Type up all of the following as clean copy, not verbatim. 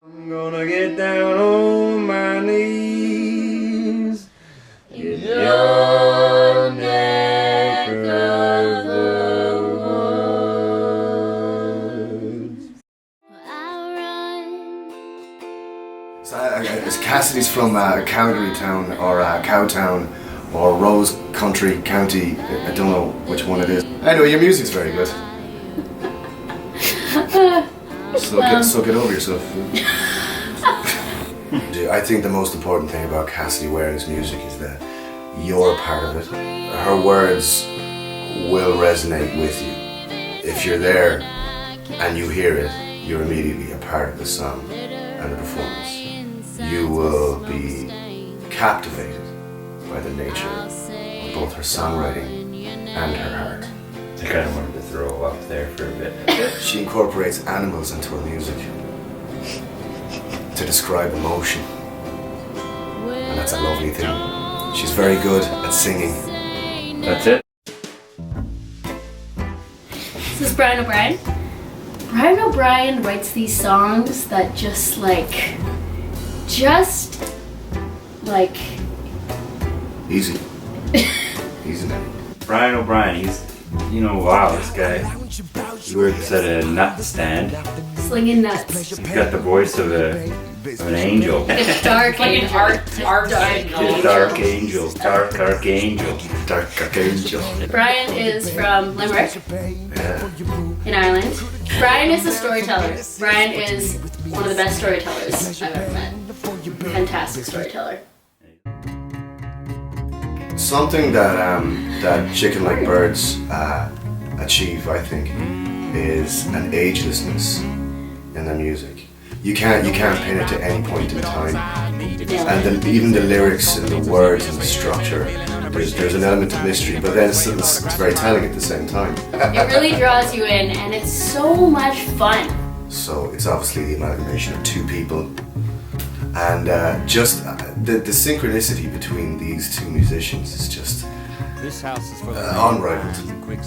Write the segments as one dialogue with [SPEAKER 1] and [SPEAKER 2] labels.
[SPEAKER 1] I'm gonna get down on my knees in your neck of the woods.
[SPEAKER 2] So, Cassidy's from Calgary town or Cowtown or Rose Country County. I don't know which one it is. Anyway, your music's very good. So get over yourself. I think the most important thing about Cassidy Waring's music is that you're a part of it. Her words will resonate with you. If you're there and you hear it, you're immediately a part of the song and the performance. You will be captivated by the nature of both her songwriting and her heart.
[SPEAKER 3] I kind of wanted to throw up there for a bit.
[SPEAKER 2] She incorporates animals into her music to describe emotion, and that's a lovely thing. She's very good at singing.
[SPEAKER 3] That's it.
[SPEAKER 4] This is Brian O'Brien. Brian O'Brien writes these songs that just like
[SPEAKER 2] Easy. Easy now.
[SPEAKER 3] Brian O'Brien, he's, wow, this guy. He works at a nut stand.
[SPEAKER 4] slinging nuts.
[SPEAKER 3] He's got the voice of an angel.
[SPEAKER 4] Like a dark
[SPEAKER 5] Like
[SPEAKER 4] angel.
[SPEAKER 5] an
[SPEAKER 3] Dark angel. Dark archangel.
[SPEAKER 4] Brian is from Limerick in Ireland. Brian is a storyteller. Brian is one of the best storytellers I've ever met. Fantastic storyteller.
[SPEAKER 2] Something that Chicken Like Birds achieve, I think, is an agelessness in their music. You can't pin it to any point in time, and even the lyrics and the words and the structure. There's an element of mystery, but then it's very telling at the same time.
[SPEAKER 4] It really draws you in, and it's so much fun.
[SPEAKER 2] So it's obviously the amalgamation of two people, and just the synchronicity between these two musicians is just unrivaled,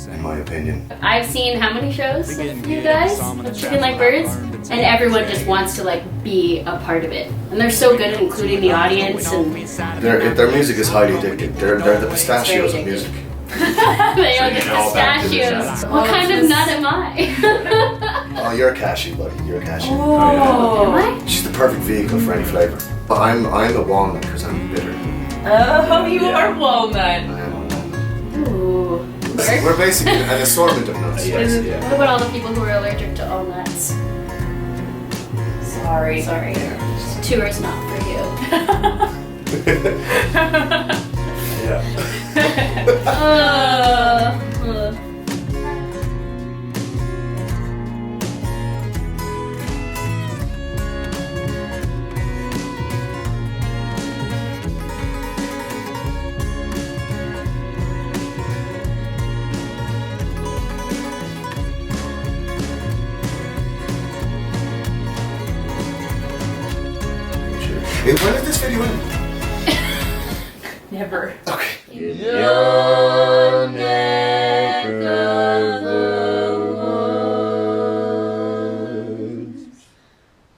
[SPEAKER 2] in my opinion.
[SPEAKER 4] I've seen how many shows of you guys of Chicken Like Birds, and everyone just wants to be a part of it. And they're so good at including the audience, and
[SPEAKER 2] Their music is highly addictive. They're the pistachios of music.
[SPEAKER 4] they all get pistachios. What kind of nut am I?
[SPEAKER 2] Oh, you're a cashew, buddy. You're a cashew.
[SPEAKER 4] Am I?
[SPEAKER 2] She's the perfect vehicle for any flavour. But I'm a walnut because I'm bitter.
[SPEAKER 5] Oh, you are walnut.
[SPEAKER 2] I am a walnut.
[SPEAKER 4] Ooh.
[SPEAKER 2] We're basically an assortment of nuts.
[SPEAKER 3] Yes, yeah.
[SPEAKER 4] What about all the people who are allergic to all nuts? Sorry.
[SPEAKER 2] Yeah.
[SPEAKER 4] Tour's not for you.
[SPEAKER 2] Yeah. When did this video end?
[SPEAKER 5] Never.
[SPEAKER 2] Okay.
[SPEAKER 1] Your name.